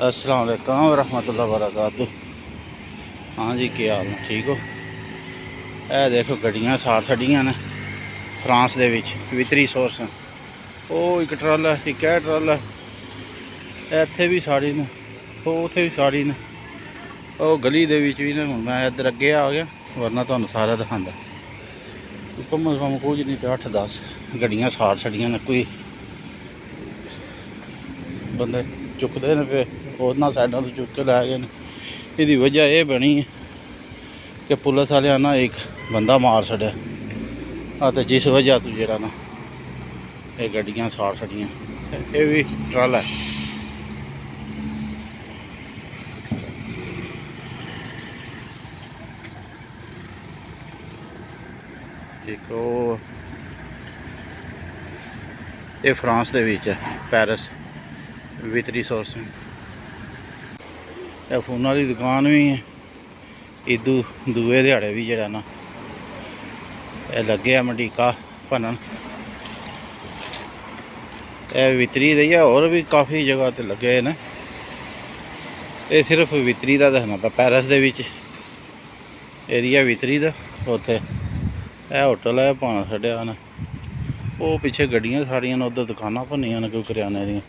अस्सलाम वालेकुम रहमतुल्लाहि व बरकातुहू। हाँ जी, क्या हाल है? ठीक हो? यह देखो गड्डियां सार छड़ियां ने फ्रांस दे विच वितरी सोर्स। वो एक ट्राला एक है ट्राला इत्थे भी साड़ी ने, उत्थे भी साड़ी ने, वो गली दे विच भी ने। हुण मैं इधर अगे आ गया, वरना तुहानू सारा दिखांदा। कम अज कम कुछ नहीं तो 8-10 गड्डियां सार छड़ियां ने। कोई बंदे चुकते हैं पे उन्होंने साइडों तो चुक के लै गए। इसकी वजह यह बनी है कि पुलिस वाले ना एक बंदा मार छड़िया, तो जिस वजह तो जरा ना ये गड्डियां साड़ छड़ियां। ये भी ट्राला है। एक ये फ्रांस दे विच है, पेरिस वितरी सोर्स। यह फोन की दुकान भी है। इदू दूए दिहाड़े भी जरा ना यह लगे मंडीका भनन। यह वितरी दी है, और भी काफ़ी जगह तो लगे ने। ये सिर्फ वितरी का दसना था। पेरिस दे विच एरिया वितरी का, उत्थे यह होटल है भाना छड्डिया ने। वो पिछे गड्डियां साड़ियां ने, उधर दुकानां भनियां ने कोई करियाने दी।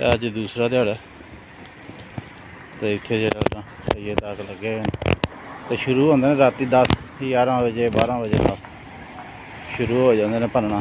अज दूसरा दिहाड़ा तो इत्थे जरा सही तक लगे तो शुरू होंगे राती 10-11 बजे 12 बजे तक शुरू हो जाते हैं भनना।